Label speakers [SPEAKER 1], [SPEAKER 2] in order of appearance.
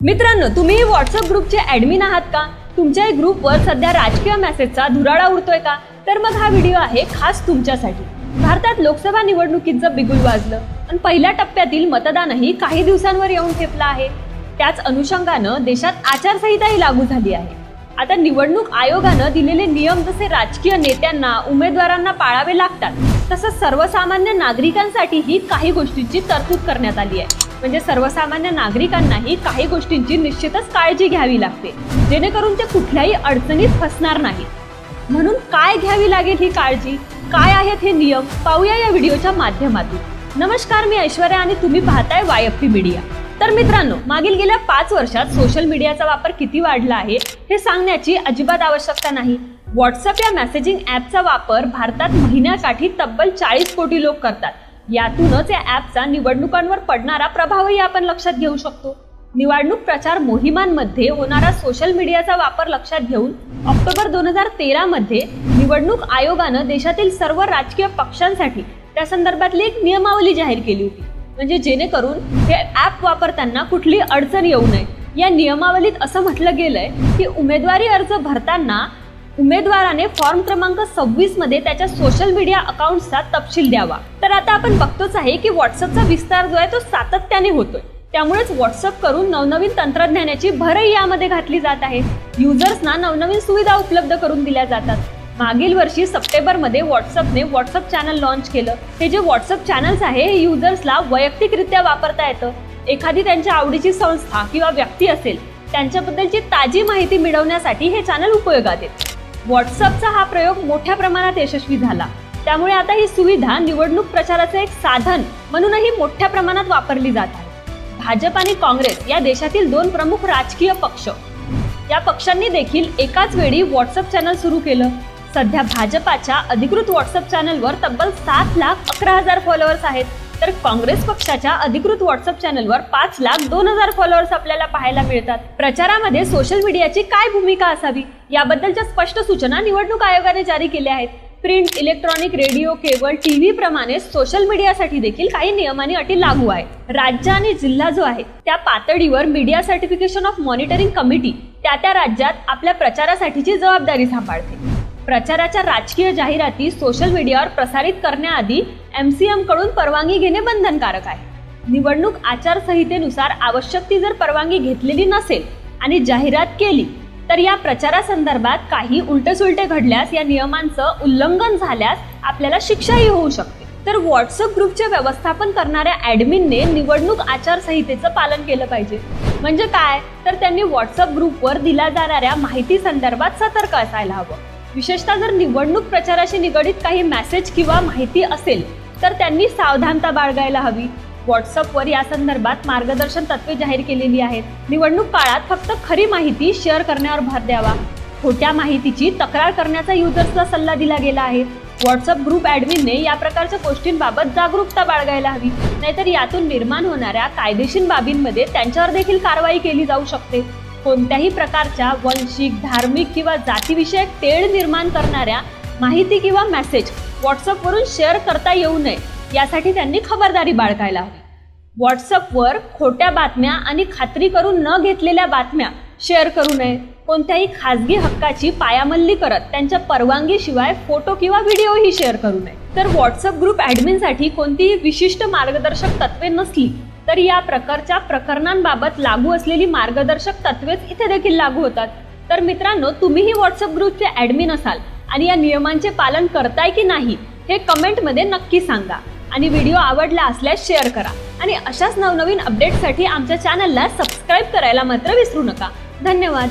[SPEAKER 1] मित्रांनो, तुम्ही व्हॉट्सअप ग्रुपचे ॲडमिन आहात का? तुमच्याही ग्रुपवर सध्या राजकीय मेसेजचा धुराळा उडतोय का? तर मग हा व्हिडिओ आहे खास तुमच्यासाठी. भारतात लोकसभा निवडणुकीचं बिगुल वाजलं आणि पहिल्या टप्प्यातील मतदानही काही दिवसांवर येऊन ठेपलं आहे. त्याच अनुषंगानं देशात आचारसंहिताही लागू झाली आहे. आता निवडणूक आयोगानं दिलेले नियम जसे राजकीय नेत्यांना, उमेदवारांना पाळावे लागतात, तसंच सर्वसामान्य नागरिकांसाठीही काही गोष्टींची तरतूद करण्यात आली आहे. म्हणजे सर्वसामान्य नागरिकांनाही काही गोष्टींची निश्चितच काळजी घ्यावी लागते, जेणेकरून ते कुठल्याही अडचणीत फसणार नाही. म्हणून काय घ्यावी लागेल ही काळजी, काय आहेत हे नियम, पाहूया या व्हिडिओच्या माध्यमातून. नमस्कार, मी ऐश्वर्या आणि तुम्ही पाहताय YFT मीडिया. तर मित्रांनो, मागील गेल्या 5 वर्षात सोशल मीडियाचा वापर किती वाढला आहे हे सांगण्याची अजिबात आवश्यकता नाही. व्हॉट्सअप या मेसेजिंग ॲपचा वापर भारतात महिन्याकाठी तब्बल 40 कोटी लोक करतात. यातूनच या ॲपचा निवडणुकांवर पडणारा प्रभावही आपण लक्षात घेऊ शकतो. निवडणूक प्रचार मोहिमांमध्ये होणारा सोशल मीडियाचा वापर लक्षात घेऊन ऑक्टोबर 2013 मध्ये निवडणूक आयोगानं देशातील सर्व राजकीय पक्षांसाठी त्या संदर्भातली एक नियमावली जाहीर केली होती. म्हणजे जेणेकरून हे ॲप वापरताना कुठली अडचण येऊ नये. या नियमावलीत असं म्हटलं गेलंय की उमेदवारी अर्ज भरताना उमेदवाराने फॉर्म क्रमांक 26 मध्ये त्याच्या सोशल मीडिया अकाउंटचा तपशील द्यावा. तर आता आपण बघतोच आहे की व्हॉट्सअपचा विस्तार जो आहे तो सातत्याने होतोय. त्यामुळेच व्हॉट्सअप करून नवनवीन तंत्रज्ञानाची भरही यामध्ये घातली जात आहे. युजर्सना नवनवीन सुविधा उपलब्ध करून दिल्या जातात. मागील वर्षी सप्टेंबरमध्ये व्हॉट्सअपने व्हॉट्सअप चॅनल लॉन्च केलं. हे जे व्हॉट्सअप चॅनल्स आहे हे युजर्सला वैयक्तिकरित्या वापरता येतं. एखादी त्यांच्या आवडीची संस्था किंवा व्यक्ती असेल त्यांच्याबद्दलची ताजी माहिती मिळवण्यासाठी हे चॅनल उपयोगात येते. व्हॉट्सअपचा हा प्रयोग मोठ्या प्रमाणात यशस्वी झाला. त्यामुळे आता ही सुविधा निवडणूक प्रचाराचे एक साधन म्हणूनही मोठ्या प्रमाणात वापरली जात आहे. भाजप आणि काँग्रेस या देशातील 2 प्रमुख राजकीय पक्ष, या पक्षांनी देखील एकाच वेळी व्हॉट्सअप चॅनल सुरू केलं. सध्या भाजपाच्या अधिकृत व्हॉट्सअप चॅनलवर तब्बल 7,11,000 फॉलोअर्स आहेत, तर काँग्रेस पक्षाच्या अधिकृत व्हॉट्सअप चॅनलवर 5,02,000 फॉलोअर्स आपल्याला पाहायला मिळतात. प्रचारामध्ये सोशल मीडियाची काय भूमिका असावी याबद्दलच्या स्पष्ट सूचना निवडणूक आयोगाने जारी केल्या आहेत. Print, electronic, radio, cable, TV प्रमाणे सोशल मीडियासाठी देखील काही नियम आणि अटी लागू आहेत. राज्य आणि जिल्हा जो आहे त्या पातळीवर media certification of monitoring committee त्या राज्यात आपल्या प्रचारासाठीची जबाबदारी सांभाळते. प्रचाराच्या राजकीय जाहिराती सोशल मीडियावर प्रसारित करण्याआधी MCM कडून परवानगी घेणे बंधनकारक आहे. निवडणूक आचारसंहितेनुसार आवश्यक ती जर परवानगी घेतलेली नसेल आणि जाहिरात केली तर या प्रचारासंदर्भात काही उलटेसुलटे घडल्यास, या नियमांचं उल्लंघन झाल्यास आपल्याला शिक्षाही होऊ शकते. तर व्हॉट्सअप ग्रुपचे व्यवस्थापन करणाऱ्या ॲडमिनने निवडणूक आचारसंहितेचं पालन केलं पाहिजे. म्हणजे काय, तर त्यांनी व्हॉट्सअप ग्रुपवर दिल्या जाणाऱ्या माहिती संदर्भात सतर्क असायला हवं. विशेषतः जर निवडणूक प्रचाराशी निगडित काही मेसेज किंवा माहिती असेल तर त्यांनी सावधानता बाळगायला हवी. व्हॉट्सअपवर या संदर्भात मार्गदर्शन तत्त्वे जाहीर केलेली आहेत. निवडणूक काळात फक्त खरी माहिती शेअर करण्यावर भर द्यावा. खोट्या माहितीची तक्रार करण्याचा युजर्सला सल्ला दिला गेला आहे. व्हॉट्सअप ग्रुप ॲडमिनने या प्रकारच्या गोष्टींबाबत जागरूकता बाळगायला हवी, नाहीतर यातून निर्माण होणाऱ्या कायदेशीर बाबींमध्ये त्यांच्यावर देखील कारवाई केली जाऊ शकते. कोणत्याही प्रकारच्या वंशिक, धार्मिक किंवा जातीविषयक तेढ निर्माण करणाऱ्या माहिती किंवा मेसेज व्हॉट्सअपवरून शेअर करता येऊ नये यासाठी त्यांनी खबरदारी बाळगायला हवी. व्हॉट्सअपवर खोट्या बातम्या आणि खात्री करून न घेतलेल्या बातम्या शेअर करू नये. कोणत्याही खाजगी हक्काची पायामल्ली करत त्यांच्या परवानगीशिवाय फोटो किंवा व्हिडिओही शेअर करू नये. तर व्हॉट्सअप ग्रुप ॲडमिनसाठी कोणतीही विशिष्ट मार्गदर्शक तत्त्वे नसली तर या प्रकारच्या प्रकरणांबाबत लागू असलेली मार्गदर्शक तत्त्वेच इथे देखील लागू होतात. तर मित्रांनो, तुम्हीही व्हॉट्सअप ग्रुपचे ॲडमिन असाल आणि या नियमांचे पालन करताय की नाही हे कमेंटमध्ये नक्की सांगा. आणि व्हिडिओ आवडला असल्यास शेअर करा. आणि अशाच नवनवीन अपडेटसाठी आमच्या चॅनलला सबस्क्राईब करायला मात्र विसरू नका. धन्यवाद.